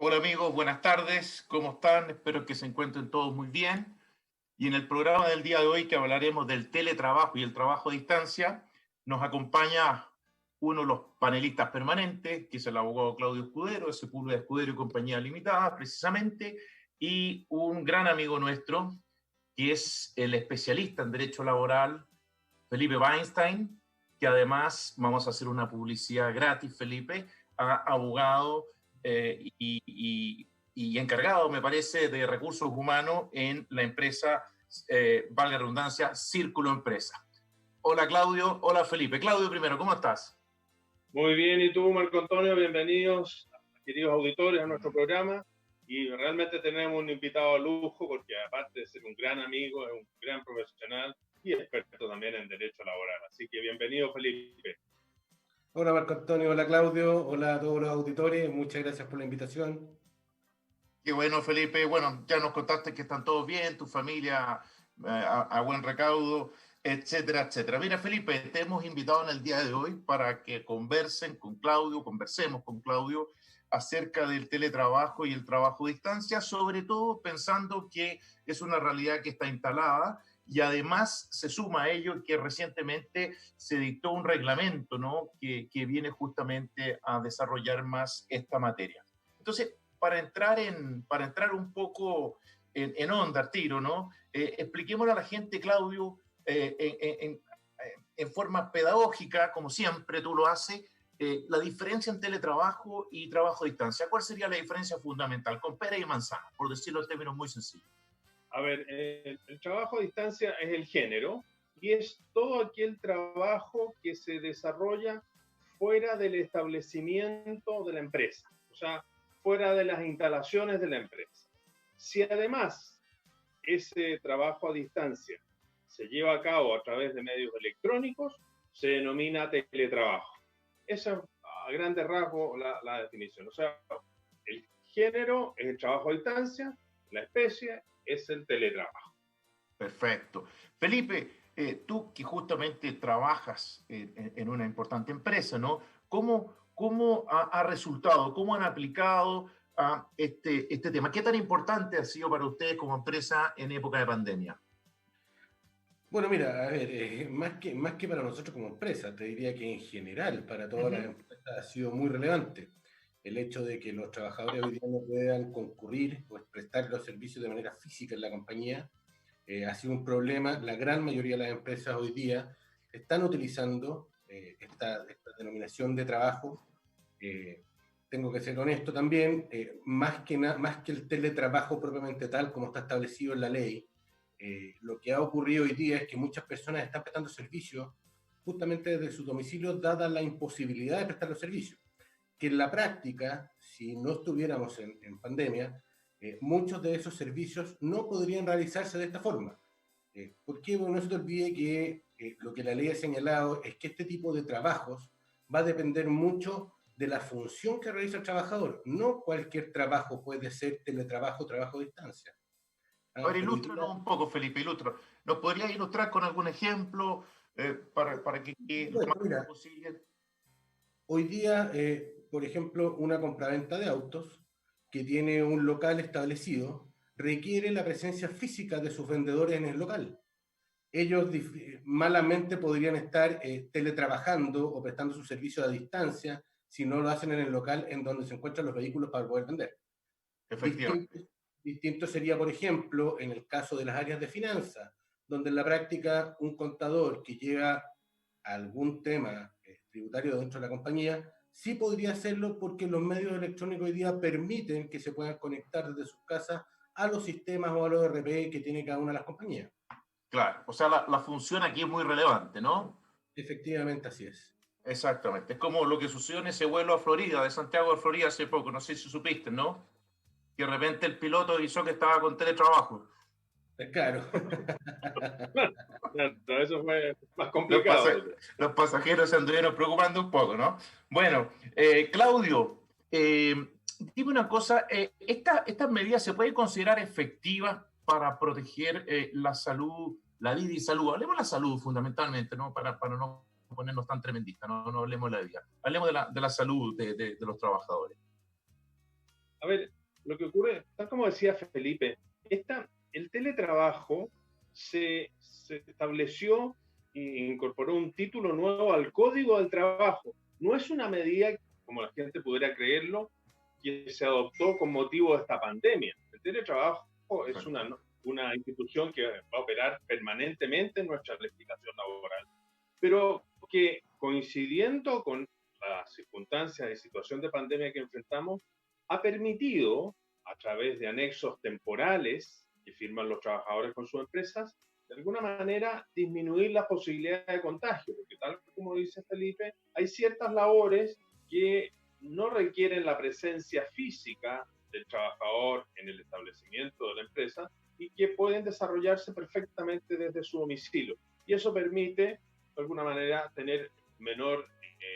Hola amigos, buenas tardes, ¿cómo están? Espero que se encuentren todos muy bien. Y en el programa del día de hoy, que hablaremos del teletrabajo y el trabajo a distancia, nos acompaña uno de los panelistas permanentes, que es el abogado Claudio Escudero, de Sepúlveda Escudero y Compañía Limitada, precisamente, y un gran amigo nuestro, que es el especialista en Derecho Laboral, Felipe Weinstein, que además vamos a hacer una publicidad gratis, Felipe, abogado y encargado, me parece, de recursos humanos en la empresa, valga la redundancia, Círculo Empresa. Hola Claudio, hola Felipe. Claudio primero, ¿cómo estás? Muy bien, ¿y tú, Marco Antonio? Bienvenidos, queridos auditores, a nuestro programa. Y realmente tenemos un invitado a lujo porque aparte de ser un gran amigo, es un gran profesional y experto también en derecho laboral. Así que bienvenido, Felipe. Hola Marco Antonio, hola Claudio, hola a todos los auditores, muchas gracias por la invitación. Qué bueno, Felipe. Bueno, ya nos contaste que están todos bien, tu familia a buen recaudo, etcétera, etcétera. Mira, Felipe, te hemos invitado en el día de hoy para que conversemos con Claudio acerca del teletrabajo y el trabajo a distancia, sobre todo pensando que es una realidad que está instalada y además se suma a ello que recientemente se dictó un reglamento, ¿no? que viene justamente a desarrollar más esta materia. Entonces, para entrar un poco en onda, tiro, ¿no? Expliquémosle a la gente, Claudio, en forma pedagógica, como siempre tú lo haces, la diferencia en teletrabajo y trabajo a distancia. ¿Cuál sería la diferencia fundamental con pera y manzana, por decirlo en términos muy sencillos? A ver, el trabajo a distancia es el género y es todo aquel trabajo que se desarrolla fuera del establecimiento de la empresa, o sea, fuera de las instalaciones de la empresa. Si además ese trabajo a distancia se lleva a cabo a través de medios electrónicos, se denomina teletrabajo. Esa es a grandes rasgos la definición. O sea, el género es el trabajo a distancia, la especie es el teletrabajo. Perfecto. Felipe, tú que justamente trabajas en una importante empresa, ¿no? ¿Cómo ha resultado, cómo han aplicado a este tema? ¿Qué tan importante ha sido para ustedes como empresa en época de pandemia? Bueno, mira, a ver, más que para nosotros como empresa, te diría que en general para todas las empresas ha sido muy relevante el hecho de que los trabajadores hoy día no puedan concurrir o prestar los servicios de manera física en la compañía. Ha sido un problema. La gran mayoría de las empresas hoy día están utilizando esta denominación de trabajo. Tengo que ser honesto también, más que el teletrabajo propiamente tal como está establecido en la ley, lo que ha ocurrido hoy día es que muchas personas están prestando servicios justamente desde su domicilio, dada la imposibilidad de prestar los servicios. Que en la práctica, si no estuviéramos en pandemia, muchos de esos servicios no podrían realizarse de esta forma. Porque bueno, no se te olvide que lo que la ley ha señalado es que este tipo de trabajos va a depender mucho de la función que realiza el trabajador. No cualquier trabajo puede ser teletrabajo o trabajo a distancia. A ver, ilústranos un poco, Felipe, ilústranos. ¿Nos podrías ilustrar con algún ejemplo para que quede lo más claro posible? Hoy día, por ejemplo, una compraventa de autos que tiene un local establecido requiere la presencia física de sus vendedores en el local. Ellos malamente podrían estar teletrabajando o prestando su servicio a distancia si no lo hacen en el local en donde se encuentran los vehículos para poder vender. Efectivamente. Distinto sería, por ejemplo, en el caso de las áreas de finanzas, donde en la práctica un contador que lleva algún tema tributario dentro de la compañía, sí podría hacerlo porque los medios electrónicos hoy día permiten que se puedan conectar desde sus casas a los sistemas o a los RP que tiene cada una de las compañías. Claro, o sea, la función aquí es muy relevante, ¿no? Efectivamente, así es. Exactamente. Es como lo que sucedió en ese vuelo a Florida, de Santiago a Florida hace poco, no sé si supiste, ¿no? Que de repente el piloto avisó que estaba con teletrabajo. Claro. No, eso fue más complicado. Los pasajeros se anduvieron preocupando un poco, ¿no? Bueno, Claudio, dime una cosa, ¿estas medidas se pueden considerar efectivas para proteger la salud, la vida y salud? Hablemos de la salud fundamentalmente, ¿no? Para no ponernos tan tremendistas, no hablemos de la vida. Hablemos de la salud de los trabajadores. A ver, lo que ocurre, tal como decía Felipe, el teletrabajo se estableció e incorporó un título nuevo al Código del Trabajo. No es una medida, como la gente pudiera creerlo, que se adoptó con motivo de esta pandemia. El teletrabajo es una institución que va a operar permanentemente en nuestra legislación laboral, pero que coincidiendo con las circunstancias y situación de pandemia que enfrentamos, ha permitido, a través de anexos temporales que firman los trabajadores con sus empresas, de alguna manera disminuir las posibilidades de contagio, porque tal como dice Felipe, hay ciertas labores que no requieren la presencia física del trabajador en el establecimiento de la empresa y que pueden desarrollarse perfectamente desde su domicilio. Y eso permite, de alguna manera, tener menor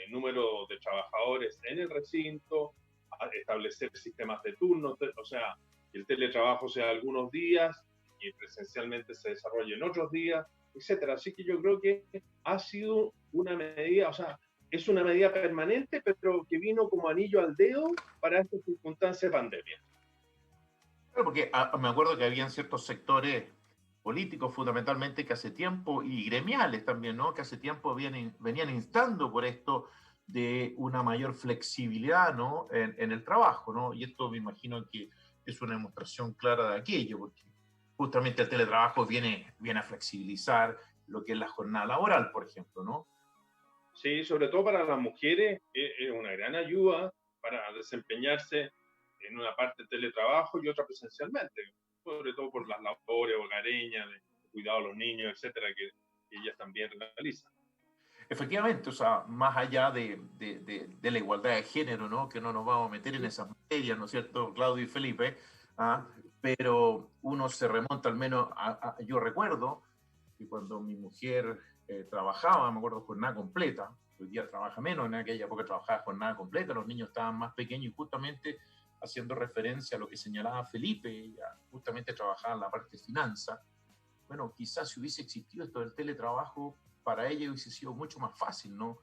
número de trabajadores en el recinto, establecer sistemas de turnos, o sea, que el teletrabajo sea algunos días y presencialmente se desarrolle en otros días, etcétera. Así que yo creo que ha sido una medida, o sea, es una medida permanente, pero que vino como anillo al dedo para esta circunstancia de pandemia. Claro, porque me acuerdo que habían ciertos sectores políticos fundamentalmente que hace tiempo, y gremiales también, ¿no? Que hace tiempo venían instando por esto de una mayor flexibilidad, ¿no? En el trabajo, ¿no? Y esto me imagino que es una demostración clara de aquello, porque justamente el teletrabajo viene a flexibilizar lo que es la jornada laboral, por ejemplo, ¿no? Sí, sobre todo para las mujeres es una gran ayuda para desempeñarse en una parte de teletrabajo y otra presencialmente, sobre todo por las labores hogareñas, de cuidado a los niños, etcétera, que ellas también realizan. Efectivamente, o sea, más allá de la igualdad de género, ¿no? Que no nos vamos a meter en esas materias, ¿no es cierto, Claudio y Felipe? ¿Ah? Pero uno se remonta al menos, yo recuerdo que cuando mi mujer trabajaba, me acuerdo, jornada completa, hoy día trabaja menos, en aquella época trabajaba jornada completa, los niños estaban más pequeños y justamente haciendo referencia a lo que señalaba Felipe, ella justamente trabajaba en la parte de finanzas. Bueno, quizás si hubiese existido esto del teletrabajo, para ella hubiese sido mucho más fácil, ¿no?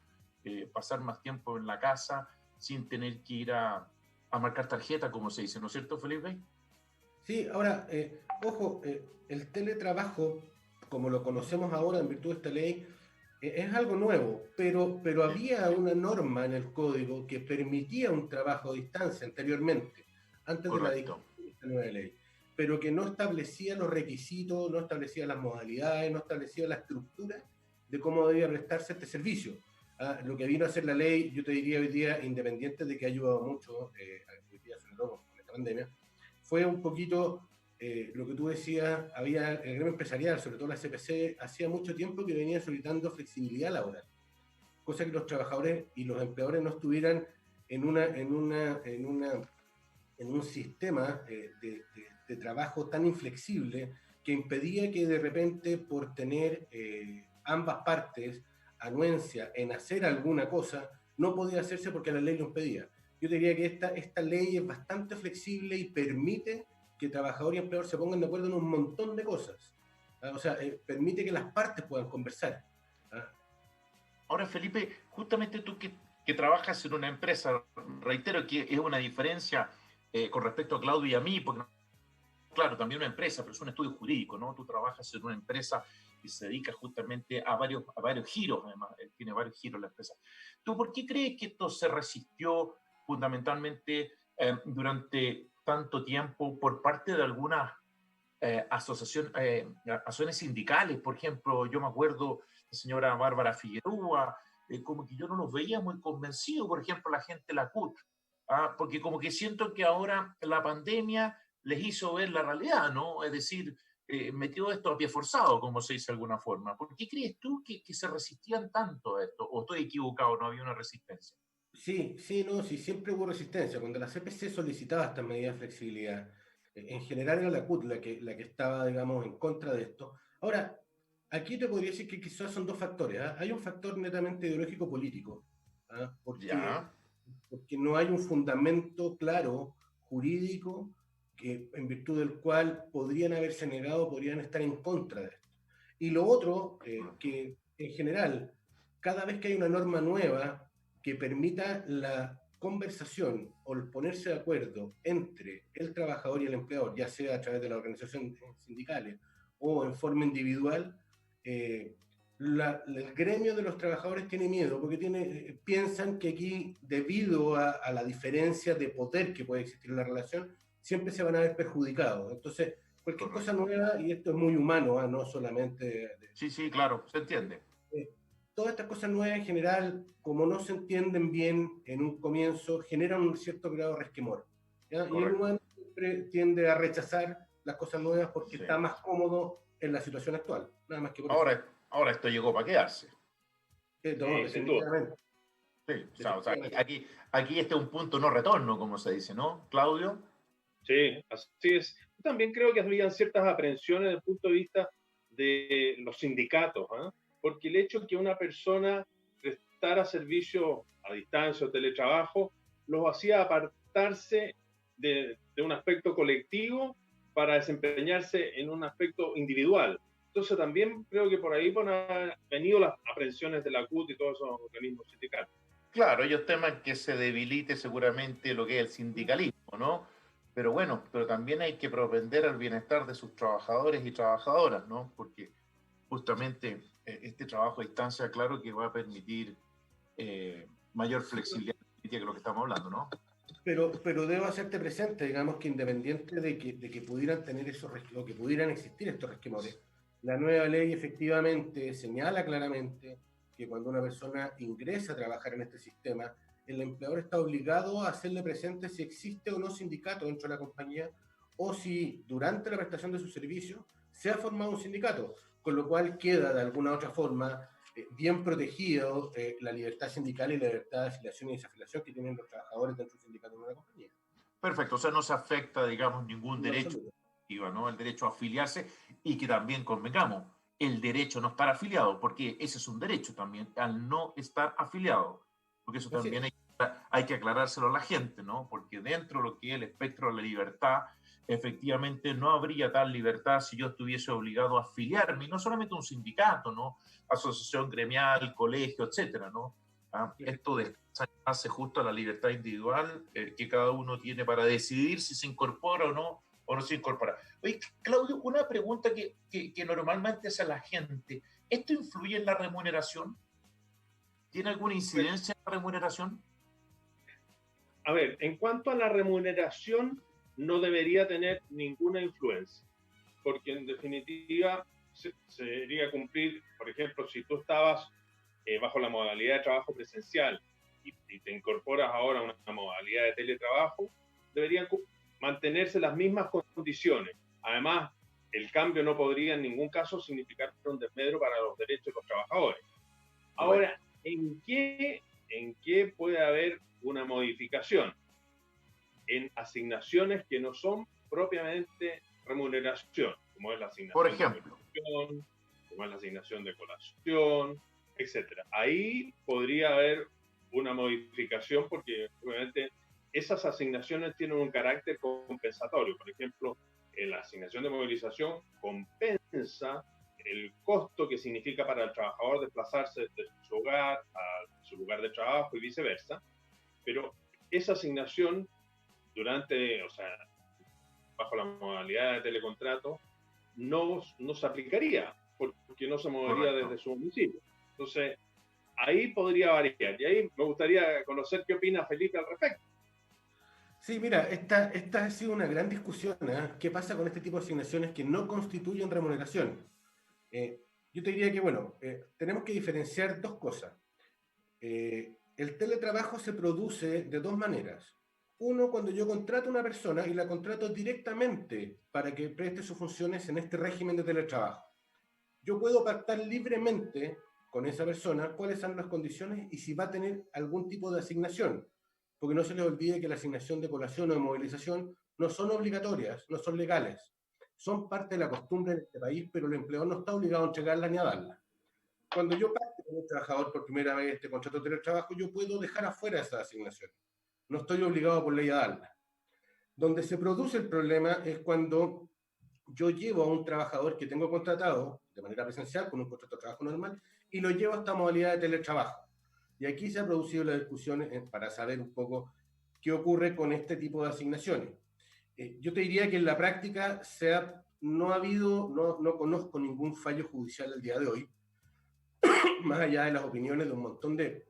Pasar más tiempo en la casa sin tener que ir a marcar tarjeta, como se dice, ¿no es cierto, Felipe? Sí, ahora, ojo, el teletrabajo, como lo conocemos ahora en virtud de esta ley, es algo nuevo, pero había una norma en el código que permitía un trabajo a distancia anteriormente, antes de la Correcto. discusión de esta nueva ley, pero que no establecía los requisitos, no establecía las modalidades, no establecía la estructura de cómo debía prestarse este servicio. Lo que vino a hacer la ley, yo te diría hoy día, independiente de que ha ayudado mucho, hoy día sobre todo con esta pandemia, fue un poquito lo que tú decías, había el gremio empresarial, sobre todo la CPC, hacía mucho tiempo que venía solicitando flexibilidad laboral, cosa que los trabajadores y los empleadores no estuvieran en un sistema de trabajo tan inflexible que impedía que de repente por tener ambas partes anuencia en hacer alguna cosa, no podía hacerse porque la ley lo impedía. Yo diría que esta ley es bastante flexible y permite que trabajador y empleador se pongan de acuerdo en un montón de cosas. O sea, permite que las partes puedan conversar. Ahora, Felipe, justamente tú que trabajas en una empresa, reitero que es una diferencia con respecto a Claudio y a mí, porque claro, también una empresa, pero es un estudio jurídico, ¿no? Tú trabajas en una empresa que se dedica justamente a varios giros, además, tiene varios giros la empresa. ¿Tú por qué crees que esto se resistió fundamentalmente durante tanto tiempo por parte de algunas asociaciones sindicales? Por ejemplo, yo me acuerdo la señora Bárbara Figueroa, como que yo no los veía muy convencidos, por ejemplo, la gente de la CUT, porque como que siento que ahora la pandemia les hizo ver la realidad, ¿no? Es decir, metió esto a pie forzado, como se dice de alguna forma. ¿Por qué crees tú que se resistían tanto a esto? ¿O estoy equivocado, no había una resistencia? Sí, sí, no, sí, siempre hubo resistencia. Cuando la CPC solicitaba estas medidas de flexibilidad, en general era la CUT la que estaba, digamos, en contra de esto. Ahora, aquí te podría decir que quizás son dos factores. Hay un factor netamente ideológico político, porque, Ya, porque no hay un fundamento claro, jurídico, que, en virtud del cual podrían haberse negado, podrían estar en contra de esto. Y lo otro, que en general, cada vez que hay una norma nueva, que permita la conversación o el ponerse de acuerdo entre el trabajador y el empleador, ya sea a través de las organizaciones sindicales o en forma individual, el gremio de los trabajadores tiene miedo porque piensan que aquí, debido a la diferencia de poder que puede existir en la relación, siempre se van a ver perjudicados. Entonces, cualquier cosa nueva, y esto es muy humano, no solamente... Sí, claro, se entiende. Todas estas cosas nuevas en general, como no se entienden bien en un comienzo, generan un cierto grado de resquemor, ¿ya? Y el humano siempre tiende a rechazar las cosas nuevas porque está más cómodo en la situación actual. Nada más que por ahora esto llegó para quedarse. Definitivamente. Sí, o sea, aquí este es un punto no retorno, como se dice, ¿no, Claudio? Sí, así es. Yo también creo que habían ciertas aprensiones desde el punto de vista de los sindicatos, ¿eh? Porque el hecho de que una persona prestara servicio a distancia o teletrabajo los hacía apartarse de un aspecto colectivo para desempeñarse en un aspecto individual. Entonces también creo que por ahí han venido las aprensiones de la CUT y todos esos organismos sindicales. Claro, ellos teman que se debilite seguramente lo que es el sindicalismo, ¿no? Pero bueno, pero también hay que propender al bienestar de sus trabajadores y trabajadoras, ¿no? Porque justamente este trabajo a distancia, claro que va a permitir mayor flexibilidad que lo que estamos hablando, ¿no? Pero debo hacerte presente, digamos, que independiente de que pudieran tener o que pudieran existir estos resquemores, la nueva ley efectivamente señala claramente que cuando una persona ingresa a trabajar en este sistema, el empleador está obligado a hacerle presente si existe o no sindicato dentro de la compañía o si durante la prestación de su servicio se ha formado un sindicato, con lo cual queda de alguna otra forma bien protegido la libertad sindical y la libertad de afiliación y desafiliación que tienen los trabajadores dentro del sindicato de una compañía. Perfecto, o sea, no se afecta, digamos, ningún derecho, ¿no? El derecho a afiliarse y que también convengamos, el derecho a no estar afiliado, porque ese es un derecho también, al no estar afiliado, porque eso también hay que aclarárselo a la gente, ¿no? Porque dentro de lo que es el espectro de la libertad, efectivamente no habría tal libertad si yo estuviese obligado a afiliarme, y no solamente a un sindicato, ¿no? Asociación gremial, colegio, etcétera, ¿no? Esto hace justo a la libertad individual que cada uno tiene para decidir si se incorpora o no se incorpora. Oye, Claudio, una pregunta que normalmente hace la gente, ¿esto influye en la remuneración? ¿Tiene alguna incidencia en la remuneración? A ver, en cuanto a la remuneración, no debería tener ninguna influencia, porque en definitiva sería cumplir, por ejemplo, si tú estabas bajo la modalidad de trabajo presencial y te incorporas ahora a una modalidad de teletrabajo, deberían mantenerse las mismas condiciones. Además, el cambio no podría en ningún caso significar un desmedro para los derechos de los trabajadores. Ahora, ¿en qué puede haber una modificación? En asignaciones que no son propiamente remuneración, como es la asignación por ejemplo, de colación, como es la asignación de colación, etcétera. Ahí podría haber una modificación porque obviamente esas asignaciones tienen un carácter compensatorio. Por ejemplo, la asignación de movilización compensa el costo que significa para el trabajador desplazarse de su hogar a su lugar de trabajo y viceversa, pero esa asignación bajo la modalidad de telecontrato, no se aplicaría porque no se movería desde su domicilio. Entonces, ahí podría variar. Y ahí me gustaría conocer qué opina Felipe al respecto. Sí, mira, esta ha sido una gran discusión, ¿eh? ¿Qué pasa con este tipo de asignaciones que no constituyen remuneración? Yo te diría que, bueno, tenemos que diferenciar dos cosas. El teletrabajo se produce de dos maneras. Uno, cuando yo contrato a una persona y la contrato directamente para que preste sus funciones en este régimen de teletrabajo. Yo puedo pactar libremente con esa persona cuáles son las condiciones y si va a tener algún tipo de asignación. Porque no se les olvide que la asignación de colación o de movilización no son obligatorias, no son legales. Son parte de la costumbre de este país, pero el empleador no está obligado a entregarla ni a darla. Cuando yo pacto con un trabajador por primera vez este contrato de teletrabajo, yo puedo dejar afuera esa asignación. No estoy obligado por ley a darla. Donde se produce el problema es cuando yo llevo a un trabajador que tengo contratado de manera presencial, con un contrato de trabajo normal, y lo llevo a esta modalidad de teletrabajo. Y aquí se ha producido la discusión para saber un poco qué ocurre con este tipo de asignaciones. Yo te diría que en la práctica no conozco ningún fallo judicial el día de hoy, más allá de las opiniones de un montón de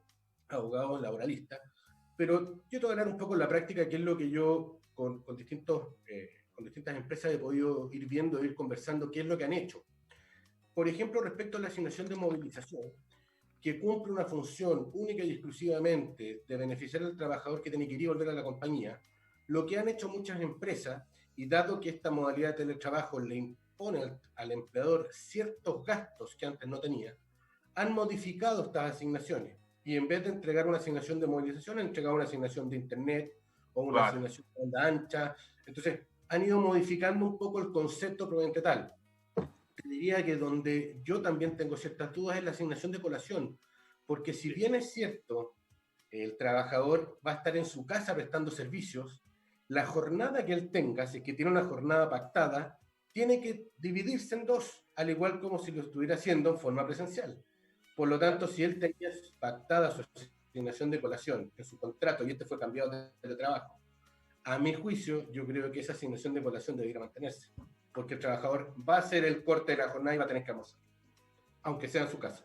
abogados laboralistas, pero yo te voy a hablar un poco en la práctica, qué es lo que yo con distintas empresas he podido ir viendo, ir conversando, qué es lo que han hecho. Por ejemplo, respecto a la asignación de movilización, que cumple una función única y exclusivamente de beneficiar al trabajador que tiene que ir y volver a la compañía, lo que han hecho muchas empresas, y dado que esta modalidad de teletrabajo le impone al empleador ciertos gastos que antes no tenía, han modificado estas asignaciones y en vez de entregar una asignación de movilización, han entregado una asignación de internet o una Claro. asignación de banda ancha. Entonces, han ido modificando un poco el concepto propiamente tal. Te diría que donde yo también tengo ciertas dudas es la asignación de colación, porque si bien es cierto, el trabajador va a estar en su casa prestando servicios, la jornada que él tenga, si es que tiene una jornada pactada, tiene que dividirse en dos, al igual como si lo estuviera haciendo en forma presencial. Por lo tanto, si él tenía pactada su asignación de colación en su contrato y este fue cambiado de trabajo, a mi juicio, yo creo que esa asignación de colación debería mantenerse, porque el trabajador va a hacer el corte de la jornada y va a tener que almorzar, aunque sea en su casa.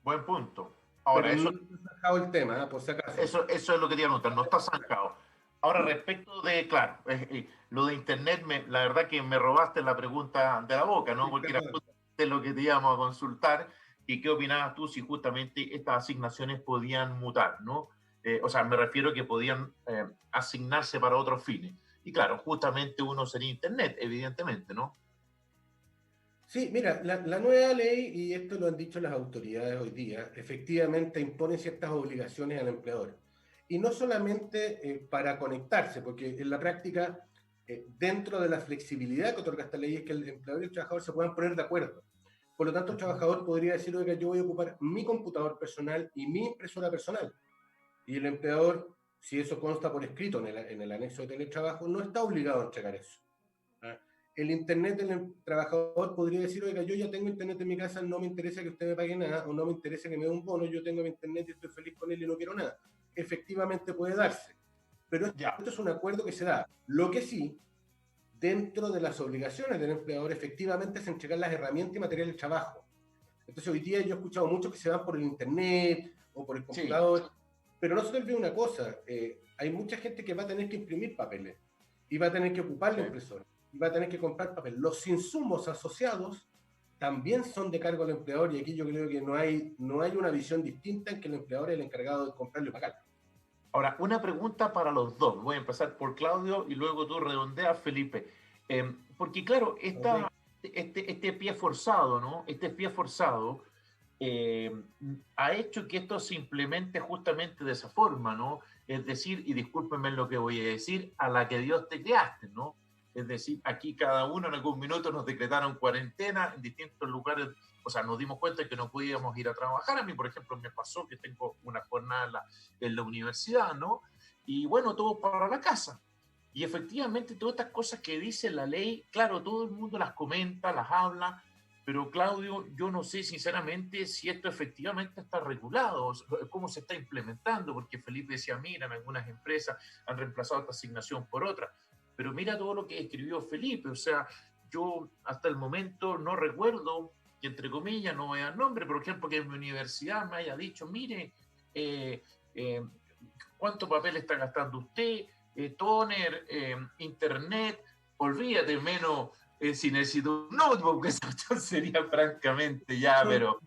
Buen punto. Ahora, Pero no está zanjado el tema, ¿eh? Por si acaso. eso es lo que quería anotar, no está zanjado. Ahora, respecto de, claro, lo de Internet, la verdad que me robaste la pregunta de la boca, ¿no? Sí, Porque era perdón. justamente lo que te íbamos a consultar y qué opinabas tú si justamente estas asignaciones podían mutar, ¿no? O sea, me refiero que podían asignarse para otros fines. Y claro, justamente uno sería Internet, evidentemente, ¿no? Sí, mira, la nueva ley, y esto lo han dicho las autoridades hoy día, efectivamente impone ciertas obligaciones al empleador. Y no solamente para conectarse, porque en la práctica, dentro de la flexibilidad que otorga esta ley, es que el empleador y el trabajador se puedan poner de acuerdo. Por lo tanto, el trabajador podría decir, oiga, yo voy a ocupar mi computador personal y mi impresora personal. Y el empleador, si eso consta por escrito en el anexo de teletrabajo, no está obligado a entregar eso. ¿Ah? El Internet del trabajador podría decir, oiga, yo ya tengo Internet en mi casa, no me interesa que usted me pague nada, o no me interesa que me dé un bono, yo tengo mi Internet y estoy feliz con él y no quiero nada. Efectivamente puede darse. Pero Ya. esto es un acuerdo que se da. Lo que sí, dentro de las obligaciones del empleador, efectivamente es entregar las herramientas y materiales de trabajo. Entonces hoy día yo he escuchado muchos que se van por el Internet o por el Sí. computador, pero no se te olvide una cosa, hay mucha gente que va a tener que imprimir papeles y va a tener que ocupar la Sí. impresora y va a tener que comprar papel. Los insumos asociados también son de cargo del empleador y aquí yo creo que no hay una visión distinta en que el empleador es el encargado de comprarlo y pagarlo. Ahora, una pregunta para los dos. Voy a empezar por Claudio y luego tú redondeas, Felipe. Porque claro, Okay. este pie forzado, ¿no? Este pie forzado eh, ha hecho que esto se implemente justamente de esa forma, ¿no? Es decir, y discúlpenme lo que voy a decir, a la que Dios te creaste, ¿no? Es decir, aquí cada uno en algún minuto nos decretaron cuarentena en distintos lugares, o sea, nos dimos cuenta que no podíamos ir a trabajar. A mí, por ejemplo, me pasó que tengo una jornada en la universidad, ¿no? Y bueno, todo para la casa. Y efectivamente, todas estas cosas que dice la ley, claro, todo el mundo las comenta, las habla, pero Claudio, yo no sé sinceramente si esto efectivamente está regulado, cómo se está implementando, porque Felipe decía, mira, en algunas empresas han reemplazado esta asignación por otra, pero mira todo lo que escribió Felipe, o sea, yo hasta el momento no recuerdo que entre comillas, no voy a dar nombre, por ejemplo, que en mi universidad me haya dicho, mire, eh, eh, ¿cuánto papel está gastando usted? Toner, internet, olvídate, menos si necesito un notebook, esa sería francamente ya, pero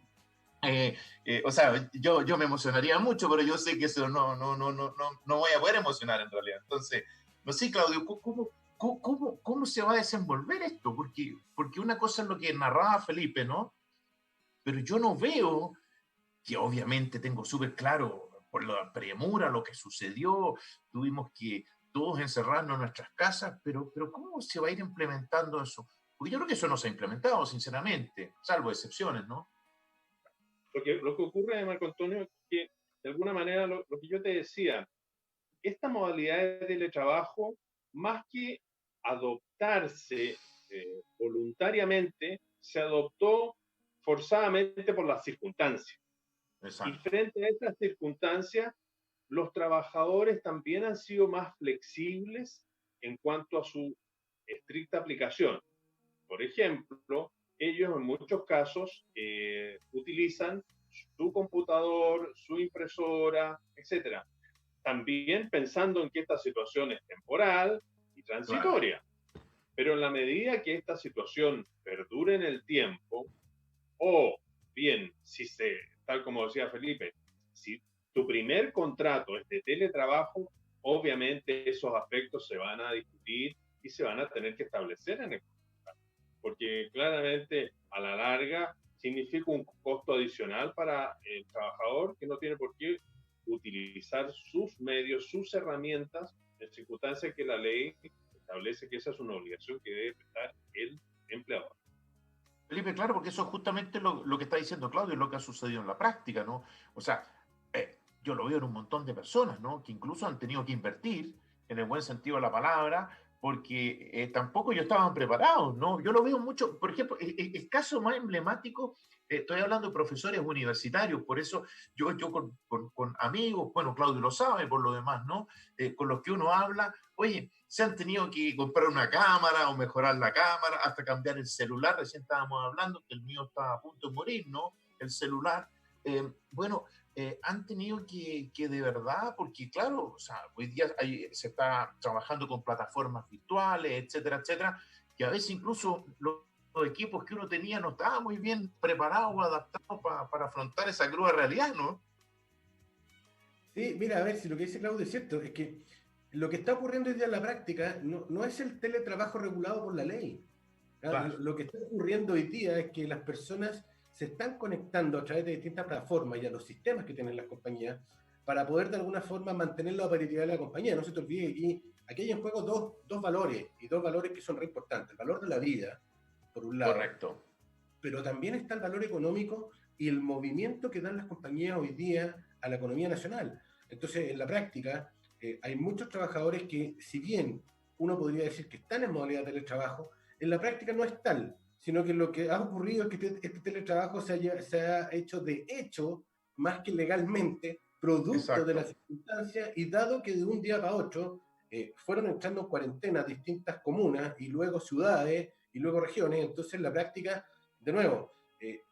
o sea, yo me emocionaría mucho, pero yo sé que eso no voy a poder emocionar en realidad. Entonces, no sé, Claudio, ¿cómo se va a desenvolver esto? Porque una cosa es lo que narraba Felipe, ¿no? Pero yo no veo, que obviamente tengo súper claro por la premura, lo que sucedió, tuvimos que todos encerrarnos en nuestras casas, pero ¿cómo se va a ir implementando eso? Porque yo creo que eso no se ha implementado, sinceramente, salvo excepciones, ¿no? Lo que ocurre, Marco Antonio, es que de alguna manera lo que yo te decía, esta modalidad de teletrabajo, más que adoptarse voluntariamente, se adoptó forzadamente por las circunstancias. Y exacto. frente a estas circunstancias, los trabajadores también han sido más flexibles en cuanto a su estricta aplicación. Por ejemplo, ellos en muchos casos utilizan su computador, su impresora, etcétera. También pensando en que esta situación es temporal y Claro, transitoria. Pero en la medida que esta situación perdure en el tiempo, o bien, si se, tal como decía Felipe, si tu primer contrato es de teletrabajo, obviamente esos aspectos se van a discutir y se van a tener que establecer en el contrato, porque claramente a la larga significa un costo adicional para el trabajador que no tiene por qué utilizar sus medios, sus herramientas, en circunstancias que la ley establece que esa es una obligación que debe prestar el empleador. Felipe, claro, porque eso es justamente lo que está diciendo Claudio, es lo que ha sucedido en la práctica, ¿no? O sea, yo lo veo en un montón de personas, ¿no? Que incluso han tenido que invertir, en el buen sentido de la palabra, porque tampoco ellos estaban preparados, ¿no? Yo lo veo mucho, por ejemplo, el caso más emblemático, estoy hablando de profesores universitarios, por eso yo con amigos, bueno, Claudio lo sabe por lo demás, ¿no? Con los que uno habla, oye, se han tenido que comprar una cámara o mejorar la cámara, hasta cambiar el celular. Recién estábamos hablando que el mío estaba a punto de morir, ¿no? El celular. Bueno, han tenido que de verdad, porque claro, o sea, hoy día se está trabajando con plataformas virtuales, etcétera, etcétera, que a veces incluso los equipos que uno tenía no estaban muy bien preparados o adaptados para afrontar esa cruda realidad, ¿no? Sí, mira, a ver si lo que dice Claudio es cierto, es que lo que está ocurriendo hoy día en la práctica no es el teletrabajo regulado por la ley. ¿Ah? Claro. Lo que está ocurriendo hoy día es que las personas se están conectando a través de distintas plataformas y a los sistemas que tienen las compañías para poder de alguna forma mantener la operatividad de la compañía. No se te olvide, y aquí hay en juego dos valores, y dos valores que son re importantes. El valor de la vida, por un lado, Correcto. pero también está el valor económico y el movimiento que dan las compañías hoy día a la economía nacional. Entonces, en la práctica, hay muchos trabajadores que, si bien uno podría decir que están en modalidad de teletrabajo, en la práctica no es tal, sino que lo que ha ocurrido es que este teletrabajo se ha hecho de hecho, más que legalmente, producto de las Exacto. circunstancias, y dado que de un día para otro fueron entrando en cuarentena distintas comunas y luego ciudades y luego regiones, entonces en la práctica de nuevo,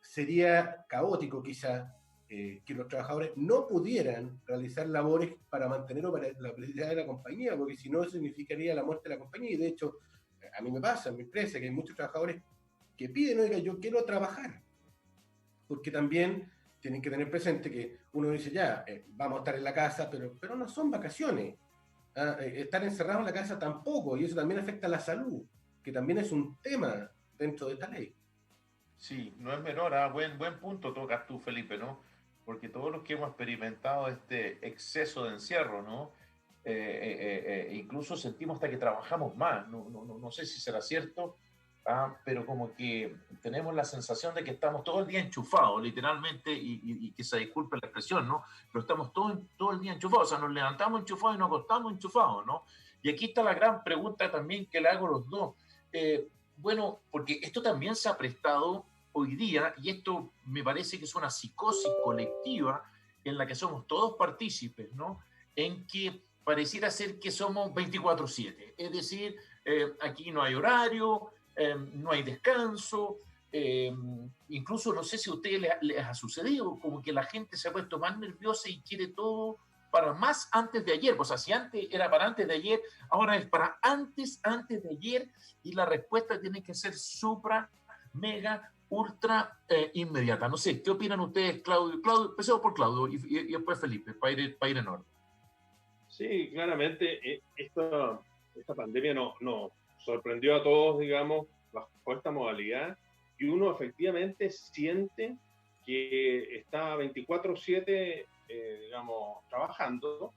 sería caótico quizá que los trabajadores no pudieran realizar labores para mantener la operatividad de la compañía, porque si no significaría la muerte de la compañía. Y de hecho, a mí me pasa en mi empresa que hay muchos trabajadores que piden, oiga, yo quiero trabajar, porque también tienen que tener presente que uno dice, ya, vamos a estar en la casa, pero no son vacaciones. ¿Ah? Estar encerrado en la casa tampoco, y eso también afecta a la salud, que también es un tema dentro de esta ley. Sí, no es menor, buen punto tocas tú, Felipe, ¿no? Porque todos los que hemos experimentado este exceso de encierro, ¿no? Incluso sentimos hasta que trabajamos más, no sé si será cierto, pero como que tenemos la sensación de que estamos todo el día enchufados, literalmente, y que se disculpe la expresión, ¿no? Pero estamos todo el día enchufados, o sea, nos levantamos enchufados y nos acostamos enchufados, ¿no? Y aquí está la gran pregunta también que le hago a los dos. Eh, bueno, porque esto también se ha prestado hoy día, y esto me parece que es una psicosis colectiva en la que somos todos partícipes, ¿no? En que pareciera ser que somos 24/7, es decir, aquí no hay horario, no hay descanso, incluso no sé si a ustedes les ha sucedido, como que la gente se ha puesto más nerviosa y quiere todo para más antes de ayer. O sea, si antes era para antes de ayer, ahora es para antes de ayer, y la respuesta tiene que ser supra, mega, ultra inmediata. No sé, ¿qué opinan ustedes, Claudio? Claudio, empecemos por Claudio y después Felipe, para ir en orden. Sí, claramente esta pandemia nos sorprendió a todos, digamos, bajo esta modalidad, y uno efectivamente siente que está 24/7, digamos, trabajando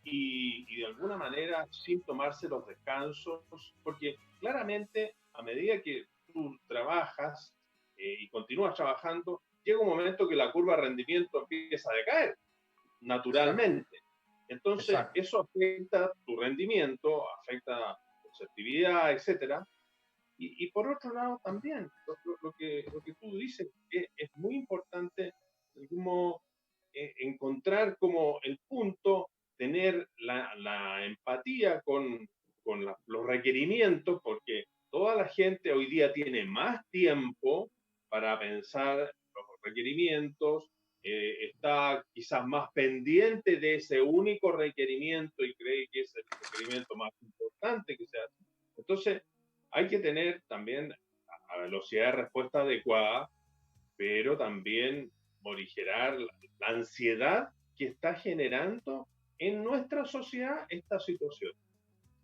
y de alguna manera sin tomarse los descansos, porque claramente a medida que tú trabajas y continúas trabajando, llega un momento que la curva de rendimiento empieza a decaer Exacto, naturalmente. Entonces, exacto. eso afecta tu rendimiento, afecta tu receptividad, etcétera. Y por otro lado también, lo que tú dices es muy importante, como encontrar como el punto, tener la empatía con los requerimientos, porque toda la gente hoy día tiene más tiempo para pensar los requerimientos, está quizás más pendiente de ese único requerimiento y cree que es el requerimiento más importante que se hace. Entonces, hay que tener también a velocidad de respuesta adecuada, pero también morigerar la ansiedad que está generando en nuestra sociedad esta situación.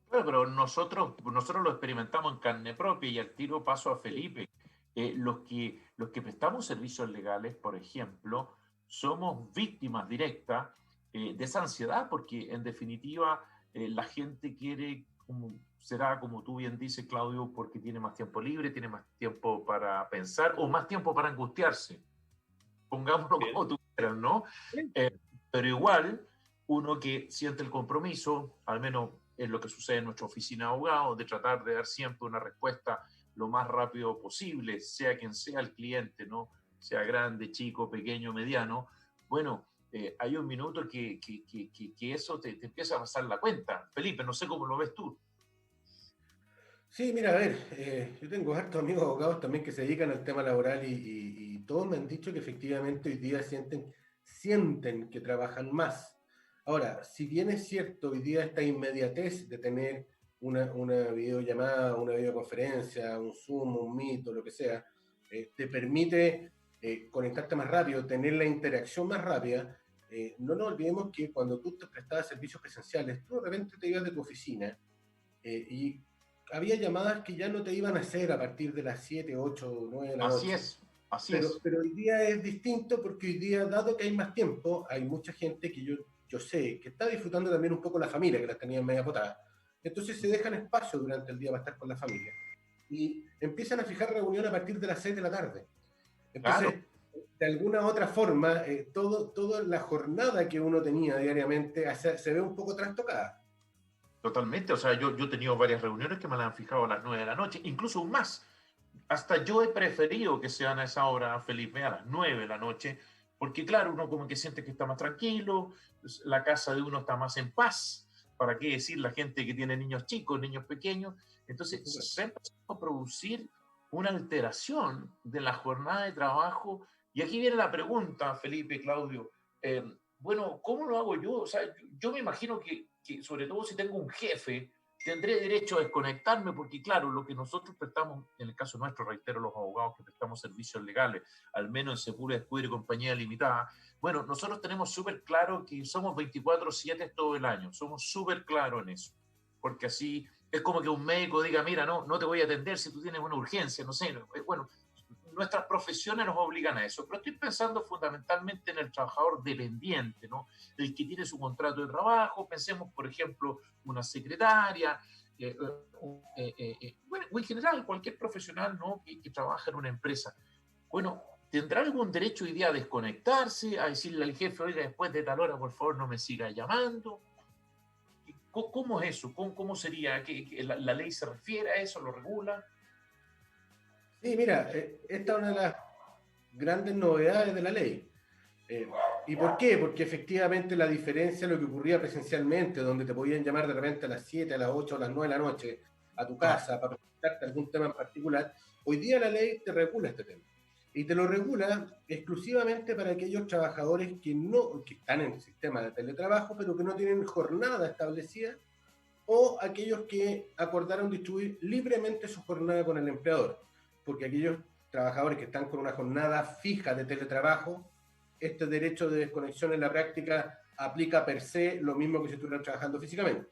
Bueno, pero nosotros lo experimentamos en carne propia y al tiro paso a Felipe. Los que prestamos servicios legales, por ejemplo, somos víctimas directas de esa ansiedad, porque en definitiva la gente quiere, será como tú bien dices, Claudio, porque tiene más tiempo libre, tiene más tiempo para pensar o más tiempo para angustiarse. Pongámoslo Bien. como tú quieras, ¿no? Pero igual, uno que siente el compromiso, al menos es lo que sucede en nuestra oficina de abogados, de tratar de dar siempre una respuesta lo más rápido posible, sea quien sea el cliente, ¿no? Sea grande, chico, pequeño, mediano. Bueno, hay un minuto que eso te empieza a pasar la cuenta. Felipe, no sé cómo lo ves tú. Sí, mira, a ver, yo tengo hartos amigos abogados también que se dedican al tema laboral y todos me han dicho que efectivamente hoy día sienten que trabajan más. Ahora, si bien es cierto, hoy día esta inmediatez de tener una videollamada, una videoconferencia, un Zoom, un Meet o lo que sea, te permite conectarte más rápido, tener la interacción más rápida. No nos olvidemos que cuando tú te prestabas servicios presenciales, tú de repente te ibas de tu oficina y había llamadas que ya no te iban a hacer a partir de las 7, 8, 9 de la Así noche. es, así es. Pero hoy día es distinto porque hoy día, dado que hay más tiempo, hay mucha gente que yo sé que está disfrutando también un poco la familia, que las tenía media botada. Entonces se dejan espacio durante el día para estar con la familia. Y empiezan a fijar reunión a partir de las 6 de la tarde. Claro. Entonces, de alguna u otra forma, toda la jornada que uno tenía diariamente se ve un poco trastocada. Totalmente, o sea, yo he tenido varias reuniones que me las han fijado a las 9 de la noche, incluso más. Hasta yo he preferido que sean a esa hora, Felipe, a las 9 de la noche, porque claro, uno como que siente que está más tranquilo, la casa de uno está más en paz, ¿para qué decir la gente que tiene niños chicos, niños pequeños? Entonces, se ha empezado a producir una alteración de la jornada de trabajo, y aquí viene la pregunta, Felipe, Claudio, bueno, ¿cómo lo hago yo? O sea, yo me imagino que sobre todo si tengo un jefe, tendré derecho a desconectarme porque, claro, lo que nosotros prestamos, en el caso nuestro, reitero, los abogados que prestamos servicios legales, al menos en Sepúlveda Escudero y Compañía Limitada, bueno, nosotros tenemos súper claro que somos 24/7 todo el año, somos súper claros en eso, porque así es como que un médico diga, mira, no te voy a atender si tú tienes una urgencia, no sé, bueno, nuestras profesiones nos obligan a eso, pero estoy pensando fundamentalmente en el trabajador dependiente, ¿no? El que tiene su contrato de trabajo, pensemos, por ejemplo, una secretaria, bueno, en general, cualquier profesional, ¿no? que trabaja en una empresa. Bueno, ¿tendrá algún derecho hoy día a desconectarse, a decirle al jefe, oiga, después de tal hora, por favor, no me siga llamando? ¿Cómo es eso? ¿Cómo sería? ¿Que la ley se refiere a eso? ¿Lo regula? Sí, mira, esta es una de las grandes novedades de la ley. ¿Y por qué? Porque efectivamente la diferencia de lo que ocurría presencialmente, donde te podían llamar de repente a las 7, a las 8, a las 9 de la noche a tu casa para presentarte algún tema en particular, hoy día la ley te regula este tema. Y te lo regula exclusivamente para aquellos trabajadores que están en el sistema de teletrabajo, pero que no tienen jornada establecida, o aquellos que acordaron distribuir libremente su jornada con el empleador. Porque aquellos trabajadores que están con una jornada fija de teletrabajo, este derecho de desconexión en la práctica aplica per se lo mismo que si estuvieran trabajando físicamente.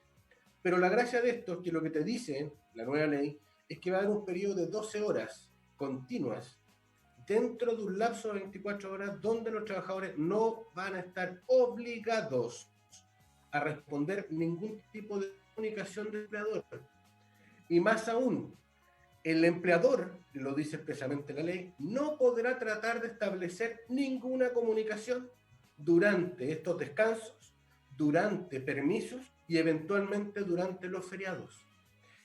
Pero la gracia de esto es que lo que te dice la nueva ley es que va a haber un periodo de 12 horas continuas dentro de un lapso de 24 horas donde los trabajadores no van a estar obligados a responder ningún tipo de comunicación del empleador. Y más aún, el empleador, lo dice expresamente la ley, no podrá tratar de establecer ninguna comunicación durante estos descansos, durante permisos y eventualmente durante los feriados.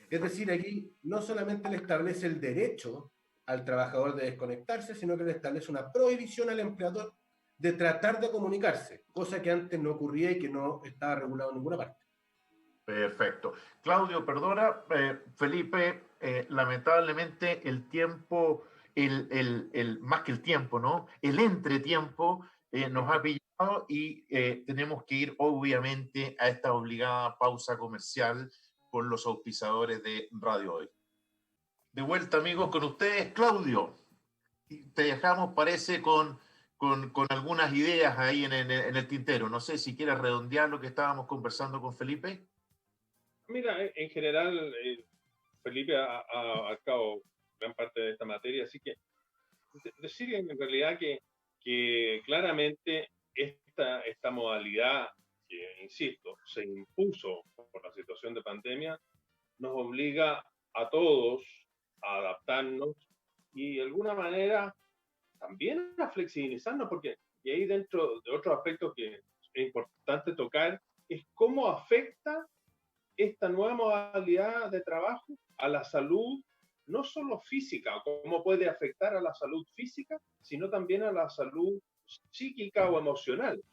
Es decir, aquí no solamente le establece el derecho al trabajador de desconectarse, sino que le establece una prohibición al empleador de tratar de comunicarse, cosa que antes no ocurría y que no estaba regulado en ninguna parte. Perfecto. Claudio, perdona, Felipe, lamentablemente el tiempo, más que el tiempo, ¿no? El entretiempo nos ha pillado y tenemos que ir obviamente a esta obligada pausa comercial con los auspiciadores de Radio Hoy. De vuelta, amigos, con ustedes, Claudio. Te dejamos, parece, con algunas ideas ahí en el tintero. No sé si quieres redondear lo que estábamos conversando con Felipe. Mira, en general, Felipe ha abarcado gran parte de esta materia, así que decir en realidad que claramente esta modalidad, que insisto, se impuso por la situación de pandemia, nos obliga a todos a adaptarnos y de alguna manera también a flexibilizarnos, porque y ahí dentro de otros aspectos que es importante tocar, es cómo afecta esta nueva modalidad de trabajo a la salud, no solo física, cómo puede afectar a la salud física, sino también a la salud psíquica o emocional.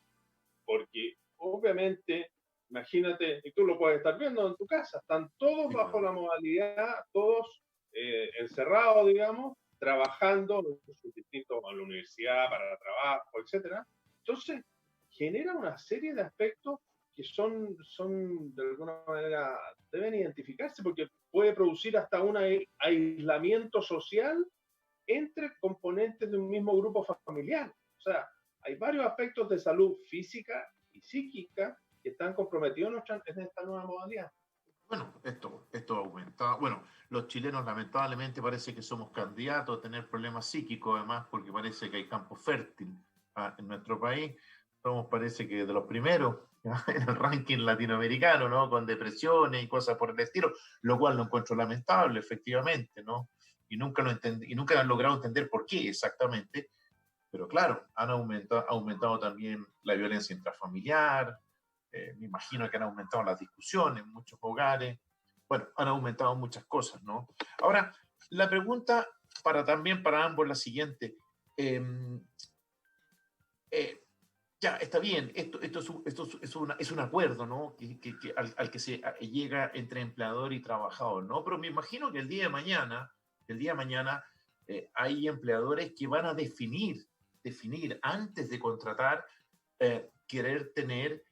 Porque obviamente, imagínate, y tú lo puedes estar viendo en tu casa, están todos bajo la modalidad, todos encerrados, digamos, trabajando en sus distintos, a la universidad, para el trabajo, etcétera. Entonces, genera una serie de aspectos que son de alguna manera, deben identificarse porque puede producir hasta un aislamiento social entre componentes de un mismo grupo familiar. O sea, hay varios aspectos de salud física y psíquica que están comprometidos en esta nueva modalidad. Bueno, esto aumenta. Bueno, los chilenos lamentablemente parece que somos candidatos a tener problemas psíquicos, además, porque parece que hay campo fértil en nuestro país. Somos, parece que de los primeros en el ranking latinoamericano, ¿no? Con depresiones y cosas por el estilo, lo cual lo encuentro lamentable, efectivamente, ¿no? Y nunca han logrado entender por qué exactamente. Pero claro, ha aumentado también la violencia intrafamiliar, me imagino que han aumentado las discusiones en muchos hogares, bueno, han aumentado muchas cosas, ¿no? Ahora, la pregunta también para ambos es la siguiente. Ya, está bien, esto es un acuerdo, ¿no? Al que se llega entre empleador y trabajador, ¿no? Pero me imagino que el día de mañana hay empleadores que van a definir antes de contratar, querer tener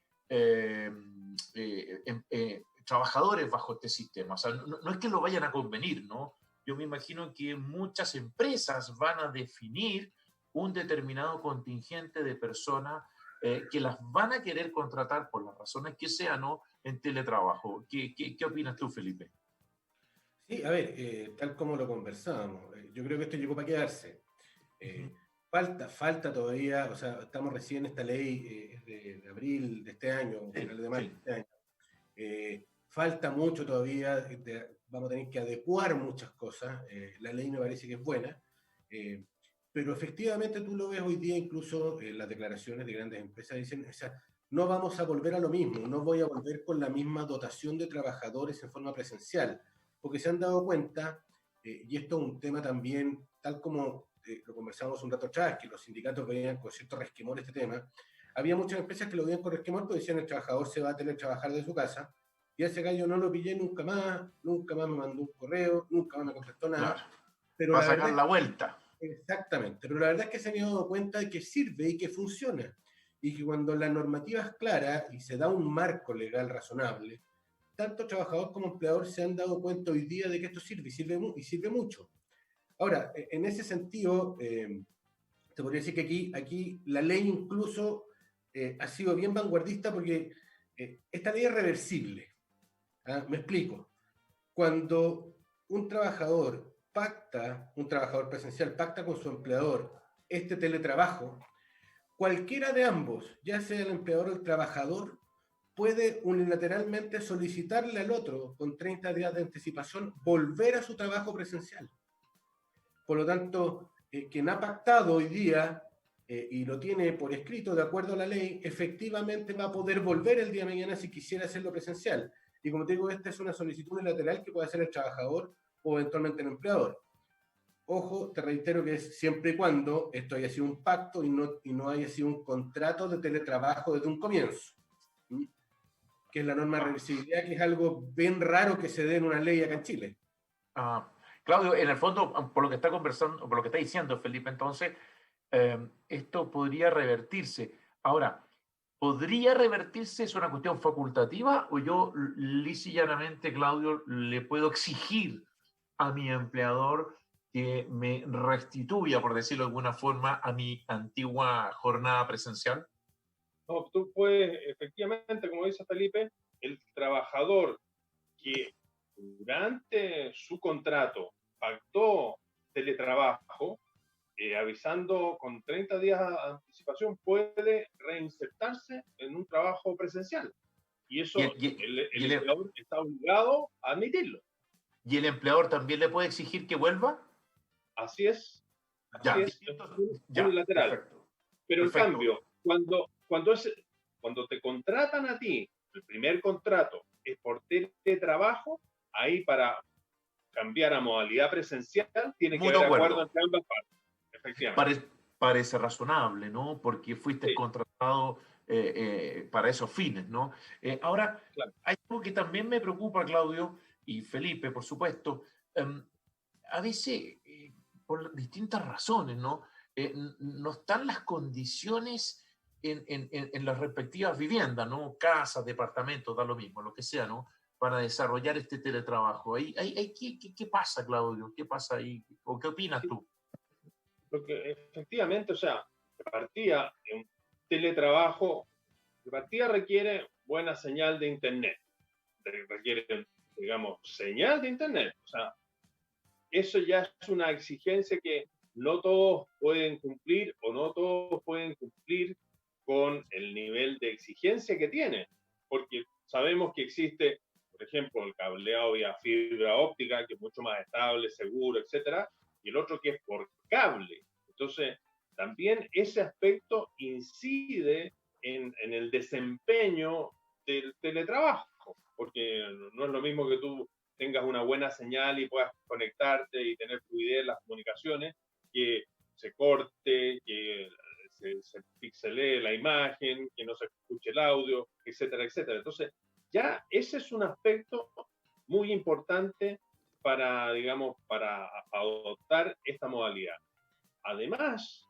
trabajadores bajo este sistema. O sea, no es que lo vayan a convenir, ¿no? Yo me imagino que muchas empresas van a definir un determinado contingente de personas que las van a querer contratar por las razones que sean, ¿no? En teletrabajo. ¿Qué opinas tú, Felipe? Sí, a ver, tal como lo conversábamos, yo creo que esto llegó para quedarse. Falta todavía, o sea, estamos recién en esta ley de abril de este año, final de marzo de este año. Falta mucho todavía, vamos a tener que adecuar muchas cosas. La ley me parece que es buena, pero efectivamente tú lo ves hoy día, incluso las declaraciones de grandes empresas dicen, o sea, no vamos a volver a lo mismo, no voy a volver con la misma dotación de trabajadores en forma presencial, porque se han dado cuenta, y esto es un tema también, tal como lo conversamos un rato atrás, que los sindicatos veían con cierto resquemor este tema, había muchas empresas que lo veían con resquemor, porque decían el trabajador se va a tener que trabajar de su casa, y a ese gallo no lo pillé nunca más me mandó un correo, nunca más me contestó nada. Claro. Pero va a sacar la vuelta. Exactamente, pero la verdad es que se han dado cuenta de que sirve y que funciona. Y que cuando la normativa es clara y se da un marco legal razonable, tanto trabajador como empleador se han dado cuenta hoy día de que esto sirve y sirve mucho. Ahora, en ese sentido, te podría decir que aquí la ley incluso ha sido bien vanguardista porque esta ley es reversible. Me explico. Cuando un trabajador presencial pacta con su empleador este teletrabajo, cualquiera de ambos, ya sea el empleador o el trabajador, puede unilateralmente solicitarle al otro, con 30 días de anticipación, volver a su trabajo presencial. Por lo tanto, quien ha pactado hoy día y lo tiene por escrito de acuerdo a la ley, efectivamente va a poder volver el día de mañana si quisiera hacerlo presencial. Y como te digo, esta es una solicitud unilateral que puede hacer el trabajador o eventualmente el empleador. Ojo, te reitero que es siempre y cuando esto haya sido un pacto y no haya sido un contrato de teletrabajo desde un comienzo, ¿m? Que es la norma de reversibilidad, que es algo bien raro que se dé en una ley acá en Chile. Ah, Claudio, en el fondo, por lo que está conversando, por lo que está diciendo Felipe, entonces, esto podría revertirse. Ahora, ¿podría revertirse? ¿Es una cuestión facultativa o yo lisa y llanamente, Claudio, le puedo exigir a mi empleador que me restituya, por decirlo de alguna forma, a mi antigua jornada presencial? No, tú puedes, efectivamente, como dice Felipe, el trabajador que durante su contrato pactó teletrabajo, avisando con 30 días de anticipación, puede reinsertarse en un trabajo presencial. Y Y eso el, y- el y el- empleador está obligado a admitirlo. y el empleador también le puede exigir que vuelva. Así es, así Ya, es ya, unilateral. perfecto, Pero en perfecto. cambio, cuando te contratan a ti, el primer contrato es por teletrabajo, ahí para cambiar a modalidad presencial tiene que Mutuo haber acuerdo acuerdo. entre ambas partes, efectivamente. Parece razonable, ¿no? Porque fuiste Sí, contratado para esos fines, ¿no? Ahora, claro. hay algo que también me preocupa, Claudio, y Felipe, por supuesto. em, a veces, por distintas razones, ¿no? No están las condiciones en las respectivas viviendas, ¿no? Casas, departamentos, da lo mismo, lo que sea, ¿no? Para desarrollar este teletrabajo. ¿Qué pasa, Claudio? ¿Qué pasa ahí? ¿O qué opinas Sí, tú? lo que efectivamente, o sea, de partida, un teletrabajo, de partida requiere buena señal de internet, requiere, digamos, señal de internet. O sea, eso ya es una exigencia que no todos pueden cumplir o no todos pueden cumplir con el nivel de exigencia que tiene, porque sabemos que existe, por ejemplo, el cableado vía fibra óptica, que es mucho más estable, seguro, etcétera, y el otro que es por cable. Entonces, también ese aspecto incide en el desempeño del teletrabajo, porque no es lo mismo que tú tengas una buena señal y puedas conectarte y tener fluidez en las comunicaciones, que se corte, que se pixelee la imagen, que no se escuche el audio, etcétera, etcétera. Entonces, ya ese es un aspecto muy importante para, digamos, para adoptar esta modalidad. Además,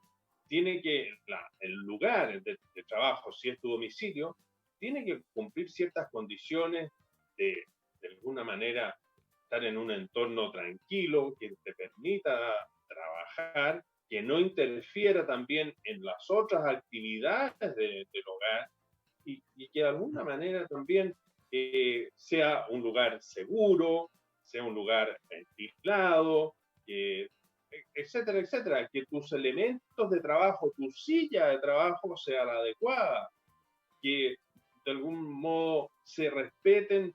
tiene que, el lugar de trabajo, si es tu domicilio, tiene que cumplir ciertas condiciones de alguna manera, estar en un entorno tranquilo que te permita trabajar, que no interfiera también en las otras actividades del hogar y que de alguna manera también sea un lugar seguro, sea un lugar ventilado, etcétera, etcétera, que tus elementos de trabajo, tu silla de trabajo sea la adecuada, que de algún modo se respeten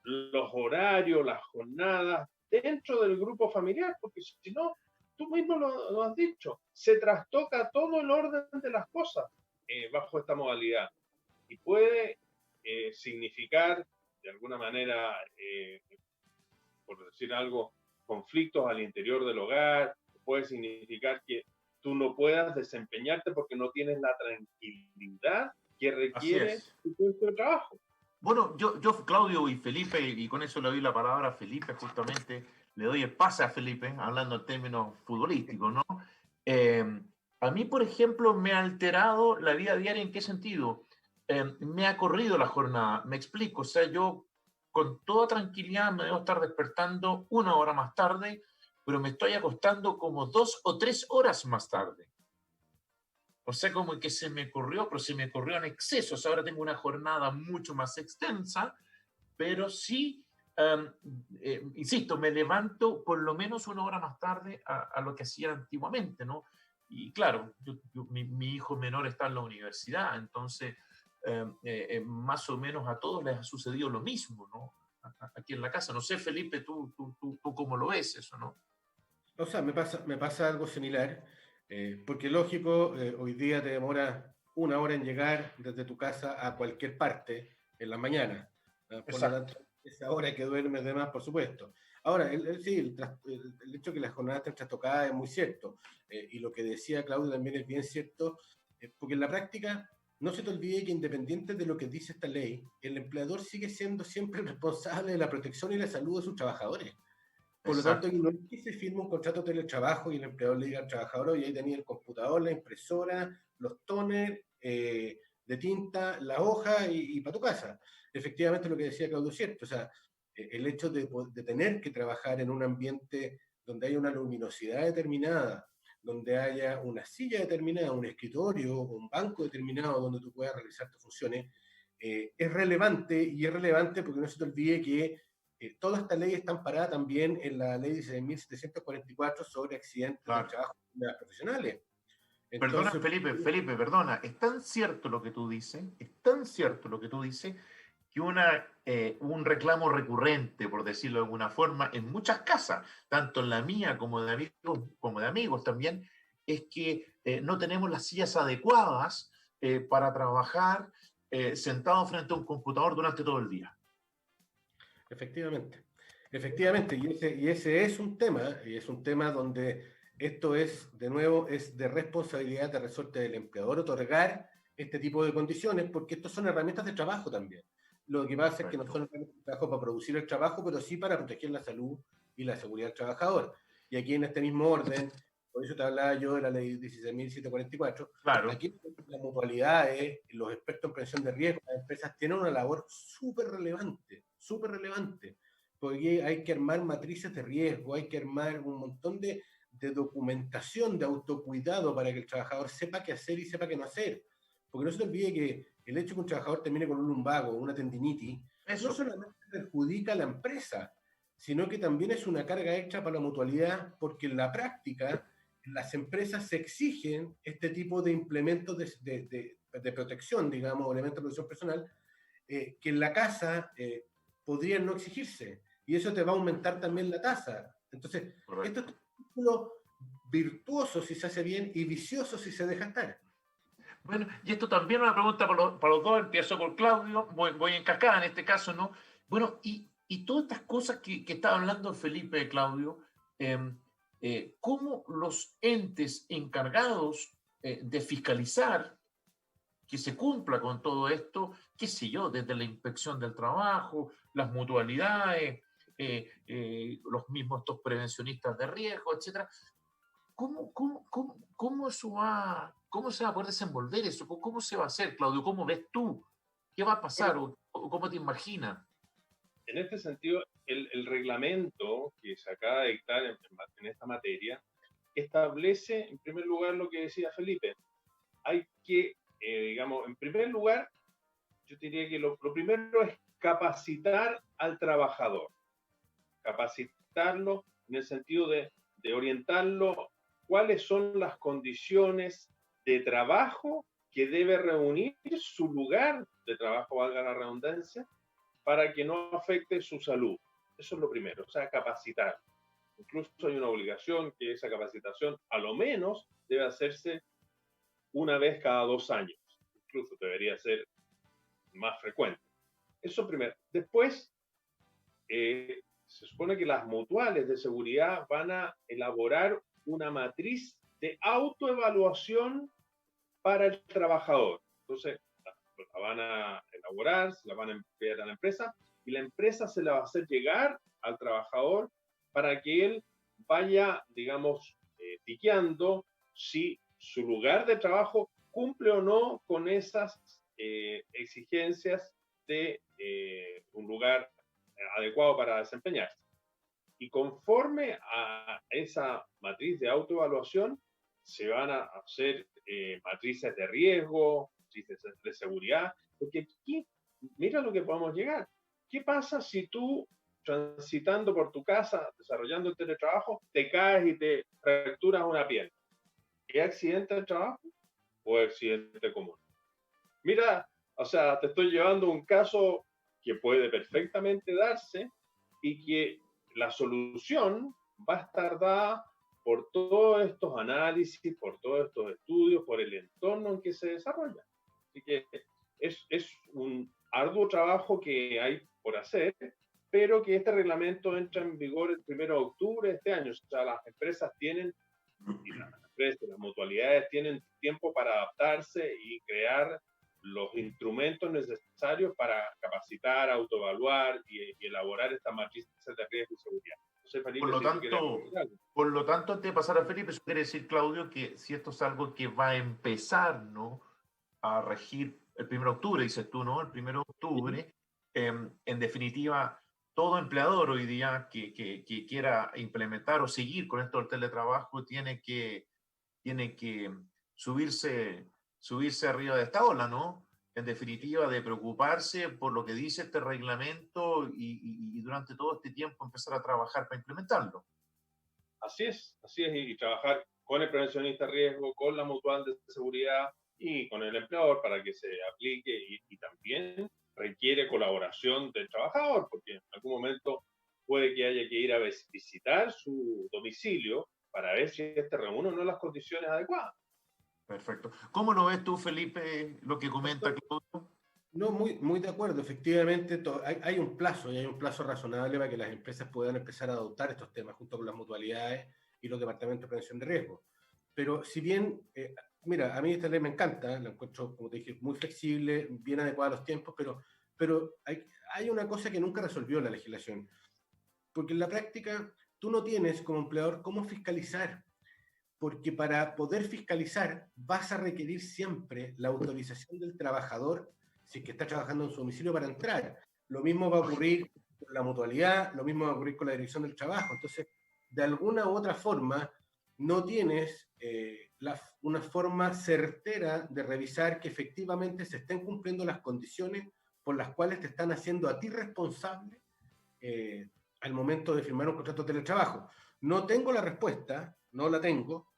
los horarios, las jornadas dentro del grupo familiar, porque si no, tú mismo lo has dicho, se trastoca todo el orden de las cosas bajo esta modalidad y puede significar de alguna manera, por decir algo, conflictos al interior del hogar, puede significar que tú no puedas desempeñarte porque no tienes la tranquilidad que Así requiere es. tu puesto de trabajo. Bueno, Claudio y Felipe, y con eso le doy la palabra a Felipe, justamente, le doy el pase a Felipe, hablando en términos futbolísticos, ¿no? Eh, a mí, por ejemplo, me ha alterado la vida diaria. ¿En qué sentido? Me ha corrido la jornada, me explico, o sea, yo con toda tranquilidad me debo estar despertando 1 hora más tarde, pero me estoy acostando como 2 o 3 horas más tarde. O sea, como que se me corrió, pero se me corrió en exceso. O sea, ahora tengo una jornada mucho más extensa, pero sí, insisto, me levanto por lo menos 1 hora más tarde a lo que hacía antiguamente, ¿no? Y claro, mi hijo menor está en la universidad, entonces más o menos a todos les ha sucedido lo mismo, ¿no? Aquí en la casa. No sé, Felipe, tú cómo lo ves eso, ¿no? O sea, me pasa algo similar, porque lógico, hoy día te demora 1 hora en llegar desde tu casa a cualquier parte en la mañana. Por lo Exacto. tanto, esa hora que duermes de más, por supuesto. Ahora, sí, el hecho de que las jornadas estén trastocadas es muy cierto. Y lo que decía Claudio también es bien cierto, porque en la práctica no se te olvide que independiente de lo que dice esta ley, el empleador sigue siendo siempre el responsable de la protección y la salud de sus trabajadores. Por lo tanto, Exacto. no es que se firme un contrato de teletrabajo y el empleador le diga al trabajador, oye, ahí tenía el computador, la impresora, los toners de tinta, la hoja y para tu casa. Efectivamente, lo que decía Claudio es cierto. O sea, el hecho de tener que trabajar en un ambiente donde haya una luminosidad determinada, donde haya una silla determinada, un escritorio, un banco determinado donde tú puedas realizar tus funciones, es relevante, y es relevante porque no se te olvide que toda esta ley está amparada también en la ley 16.744 sobre accidentes del Claro. trabajo de las profesionales. Perdona, Entonces, Felipe, perdona. Es tan cierto lo que tú dices, es tan cierto lo que tú dices, que un reclamo recurrente, por decirlo de alguna forma, en muchas casas, tanto en la mía como de amigos también, es que no tenemos las sillas adecuadas para trabajar sentado frente a un computador durante todo el día. efectivamente, efectivamente, y ese es un tema, y es un tema donde esto es, de nuevo, es de responsabilidad de resorte del empleador otorgar este tipo de condiciones, porque estos son herramientas de trabajo también. Lo que pasa es que no Perfecto. son herramientas de trabajo para producir el trabajo, pero sí para proteger la salud y la seguridad del trabajador. Y aquí en este mismo orden, por eso te hablaba yo de la ley 16.744, Claro, aquí las mutualidades, los expertos en prevención de riesgo, las empresas tienen una labor súper relevante, porque hay que armar matrices de riesgo, hay que armar un montón de documentación, de autocuidado para que el trabajador sepa qué hacer y sepa qué no hacer. Porque no se te olvide que el hecho de que un trabajador termine con un lumbago o una tendinitis no eso. solamente perjudica a la empresa, sino que también es una carga extra para la mutualidad, porque en la práctica las empresas se exigen este tipo de implementos de protección, digamos, elementos de protección personal, que en la casa podrían no exigirse, y eso te va a aumentar también la tasa. Entonces, esto es Correcto. un círculo virtuoso si se hace bien y vicioso si se deja estar. Bueno, y esto también es una pregunta para los dos. Empiezo por Claudio, voy en cascada en este caso, ¿no? Bueno, y todas estas cosas que está hablando Felipe, Claudio, eh, ¿cómo los entes encargados de fiscalizar que se cumpla con todo esto, qué sé yo, desde la inspección del trabajo, las mutualidades, los mismos estos prevencionistas de riesgo, etcétera? ¿Cómo cómo se va a poder desenvolver eso? ¿Cómo se va a hacer, Claudio? ¿Cómo ves tú? ¿Qué va a Bueno, pasar o cómo te imaginas? en este sentido, el reglamento que se acaba de dictar en esta materia establece, en primer lugar, lo que decía Felipe. Hay que, digamos, en primer lugar, yo diría que lo primero es capacitar al trabajador, capacitarlo en el sentido de orientarlo cuáles son las condiciones de trabajo que debe reunir su lugar de trabajo, valga la redundancia, para que no afecte su salud. Eso es lo primero, o sea, capacitar. Incluso hay una obligación que esa capacitación a lo menos debe hacerse una vez cada 2 años. Incluso debería ser más frecuente. Eso primero. Después, se supone que las mutuales de seguridad van a elaborar una matriz de autoevaluación para el trabajador. Entonces, la van a elaborar, se la van a enviar a la empresa y la empresa se la va a hacer llegar al trabajador para que él vaya, digamos, tiqueando si su lugar de trabajo cumple o no con esas exigencias de un lugar adecuado para desempeñarse. Y conforme a esa matriz de autoevaluación, se van a hacer matrices de riesgo, matrices de seguridad, porque aquí, mira lo que podemos llegar. ¿Qué pasa si tú, transitando por tu casa, desarrollando el teletrabajo, te caes y te fracturas una pierna? ¿Es accidente de trabajo o accidente común? Mira, o sea, te estoy llevando un caso que puede perfectamente darse y que la solución va a estar dada por todos estos análisis, por todos estos estudios, por el entorno en que se desarrolla. Así que es un arduo trabajo que hay por hacer, pero que este reglamento entra en vigor el 1 de octubre de este año. O sea, las empresas tienen, y las empresas, las mutualidades tienen tiempo para adaptarse y crear los instrumentos necesarios para capacitar, autoevaluar y elaborar estas matrices de riesgo y seguridad. Entonces, Felipe, por lo tanto, antes de pasar a Felipe, eso quiere decir, Claudio, que si esto es algo que va a empezar, ¿no?, a regir el 1 de octubre, dices tú, ¿no? El 1 de octubre, en definitiva, todo empleador hoy día que quiera implementar o seguir con esto del teletrabajo tiene que subirse arriba de esta ola, ¿no? En definitiva, de preocuparse por lo que dice este reglamento y durante todo este tiempo empezar a trabajar para implementarlo. Así es, y trabajar con el prevencionista de riesgo, con la mutual de seguridad y con el empleador para que se aplique y también requiere colaboración del trabajador, porque en algún momento puede que haya que ir a visitar su domicilio para ver si este reúne o no las condiciones adecuadas. Perfecto. ¿Cómo lo ves tú, Felipe, lo que comenta Claudio? No, muy de acuerdo. Efectivamente, hay un plazo, y hay un plazo razonable para que las empresas puedan empezar a adoptar estos temas junto con las mutualidades y los departamentos de prevención de riesgo. Pero si bien, mira, a mí esta ley me encanta, la encuentro, como te dije, muy flexible, bien adecuada a los tiempos, pero hay una cosa que nunca resolvió la legislación. Porque en la práctica, tú no tienes como empleador cómo fiscalizar. Porque para poder fiscalizar vas a requerir siempre la autorización del trabajador si es que está trabajando en su domicilio para entrar. Lo mismo va a ocurrir con la mutualidad, lo mismo va a ocurrir con la dirección del trabajo. Entonces, de alguna u otra forma, no tienes una forma certera de revisar que efectivamente se estén cumpliendo las condiciones por las cuales te están haciendo a ti responsable al momento de firmar un contrato de teletrabajo. No tengo la respuesta, no la tengo,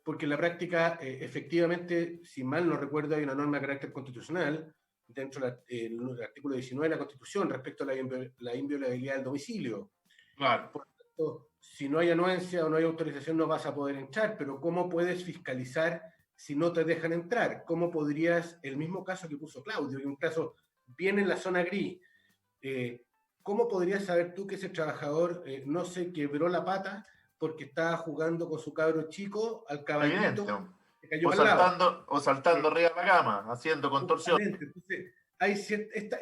porque en la práctica, efectivamente, si mal no recuerdo, hay una norma de carácter constitucional dentro del artículo 19 de la Constitución respecto a la inviolabilidad del domicilio. Claro. Por lo tanto, si no hay anuencia o no hay autorización, no vas a poder entrar, pero ¿cómo puedes fiscalizar si no te dejan entrar? ¿Cómo podrías, el mismo caso que puso Claudio, y un caso bien en la zona gris, ¿cómo podrías saber tú que ese trabajador no se quebró la pata porque estaba jugando con su cabro chico al caballito que cayó al lado? O saltando arriba de la cama, haciendo contorsión? Entonces, hay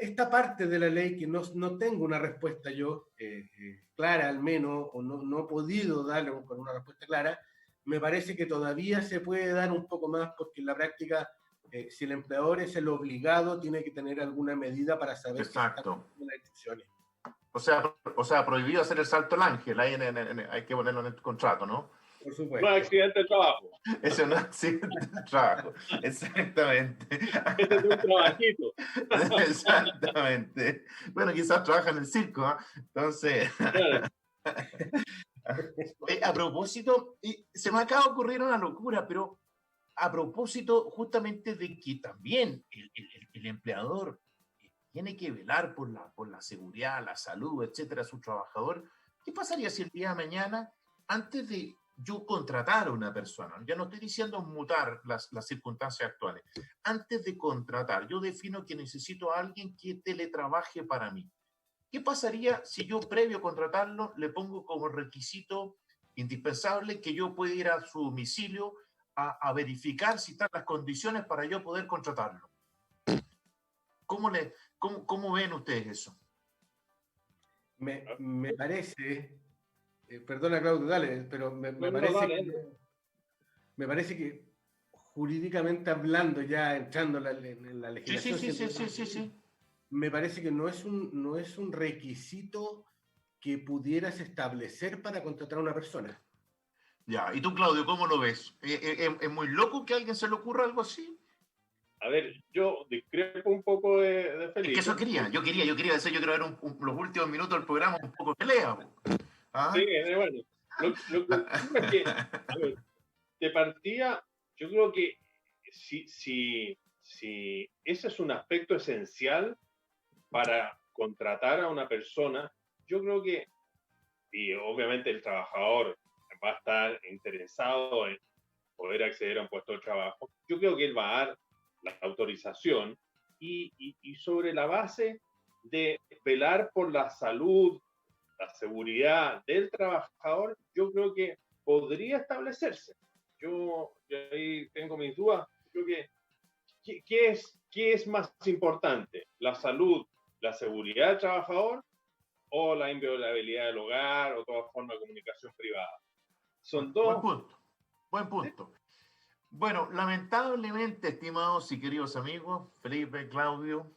esta parte de la ley que no tengo una respuesta yo clara al menos, o no he podido darle con una respuesta clara. Me parece que todavía se puede dar un poco más porque en la práctica, si el empleador es el obligado, tiene que tener alguna medida para saber que está cumpliendo las instrucciones. O sea, prohibido hacer el salto al ángel, ahí hay que ponerlo en el contrato, ¿no? Por supuesto. No es accidente de trabajo. Eso no es accidente de trabajo, exactamente. Este es un trabajito. Exactamente. Bueno, quizás trabaja en el circo, ¿eh? Entonces... Claro. A propósito, se me acaba de ocurrir una locura, pero a propósito justamente de que también el empleador tiene que velar por la seguridad, la salud, etcétera, de su trabajador. ¿Qué pasaría si el día de mañana, antes de yo contratar a una persona, ya no estoy diciendo mutar las circunstancias actuales, antes de contratar, yo defino que necesito a alguien que teletrabaje para mí? ¿Qué pasaría si yo, previo a contratarlo, le pongo como requisito indispensable que yo pueda ir a su domicilio a verificar si están las condiciones para yo poder contratarlo? ¿Cómo ven ustedes eso? Me parece, perdona Claudio, dale, pero me parece que jurídicamente hablando, ya entrando en la legislación, sí. Me parece que no es un requisito que pudieras establecer para contratar a una persona. Ya, ¿y tú, Claudio, cómo lo ves? ¿Es muy loco que a alguien se le ocurra algo así? A ver, yo discrepo un poco de Felipe. Es que eso quería, yo quería decir, yo quiero ver los últimos minutos del programa un poco de pelea. ¿Ah? Sí, bueno, lo que ocurre es que, a ver, de partida, yo creo que si ese es un aspecto esencial para contratar a una persona, yo creo que, y obviamente el trabajador va a estar interesado en poder acceder a un puesto de trabajo, yo creo que él va a dar la autorización y sobre la base de velar por la salud, la seguridad del trabajador, yo creo que podría establecerse. Yo ahí tengo mis dudas. Creo que, ¿qué es más importante? ¿La salud, la seguridad del trabajador o la inviolabilidad del hogar o toda forma de comunicación privada? Son Buen dos. punto, buen punto. Bueno, lamentablemente, estimados y queridos amigos, Felipe, Claudio,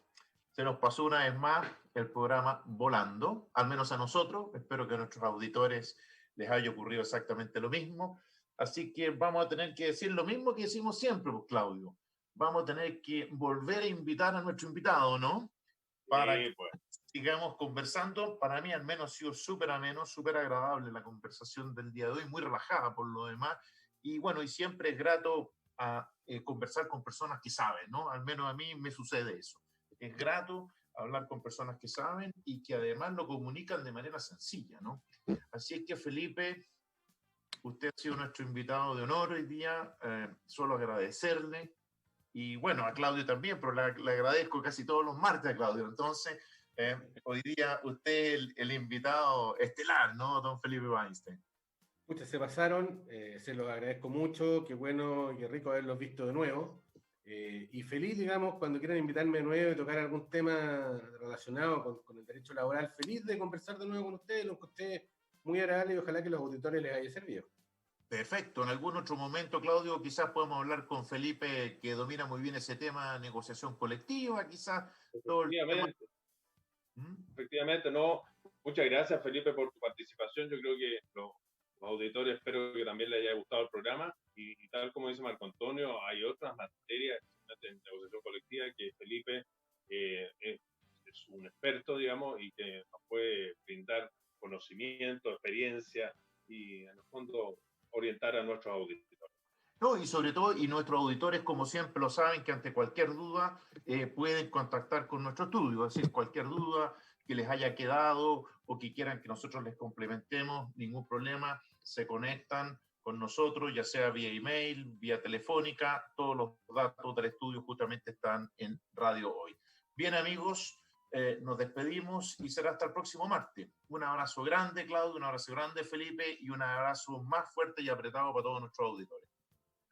se nos pasó una vez más el programa volando, al menos a nosotros. Espero que a nuestros auditores les haya ocurrido exactamente lo mismo. Así que vamos a tener que decir lo mismo que decimos siempre, pues, Claudio. Vamos a tener que volver a invitar a nuestro invitado, ¿no? Para que Pues. sigamos conversando. Para mí al menos ha sido súper ameno, súper agradable la conversación del día de hoy, muy relajada por lo demás. Y bueno, y siempre es grato a conversar con personas que saben, ¿no? Al menos a mí me sucede eso. Es grato hablar con personas que saben y que además lo comunican de manera sencilla, ¿no? Así es que, Felipe, usted ha sido nuestro invitado de honor hoy día. Solo agradecerle. Y bueno, a Claudio también, pero le agradezco casi todos los martes a Claudio. Entonces, hoy día usted es el invitado estelar, ¿no, don Felipe Weinstein? Muchas se pasaron, se los agradezco mucho, qué bueno y qué rico haberlos visto de nuevo. Y feliz, digamos, cuando quieran invitarme de nuevo y tocar algún tema relacionado con el derecho laboral, feliz de conversar de nuevo con ustedes, lo que ustedes muy agradable y ojalá que los auditores les haya servido. Perfecto. En algún otro momento, Claudio, quizás podemos hablar con Felipe, que domina muy bien ese tema, negociación colectiva, quizás todo el tema. Efectivamente, no. Muchas gracias, Felipe, por tu participación. Yo creo que los auditores espero que también les haya gustado el programa. Y tal como dice Marco Antonio, hay otras materias en negociación colectiva que Felipe es un experto, digamos, y que nos puede brindar conocimiento, experiencia y, en el fondo, orientar a nuestros auditores. No, y sobre todo, y nuestros auditores, como siempre lo saben, que ante cualquier duda pueden contactar con nuestro estudio. Es decir, cualquier duda que les haya quedado o que quieran que nosotros les complementemos, ningún problema, se conectan con nosotros, ya sea vía email, vía telefónica. Todos los datos del estudio justamente están en Radio Hoy. Bien, amigos, nos despedimos y será hasta el próximo martes. Un abrazo grande, Claudio, un abrazo grande, Felipe, y un abrazo más fuerte y apretado para todos nuestros auditores.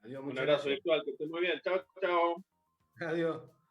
Adiós, Un muchas abrazo gracias. virtual, que estén muy bien. Chao, chao. Adiós.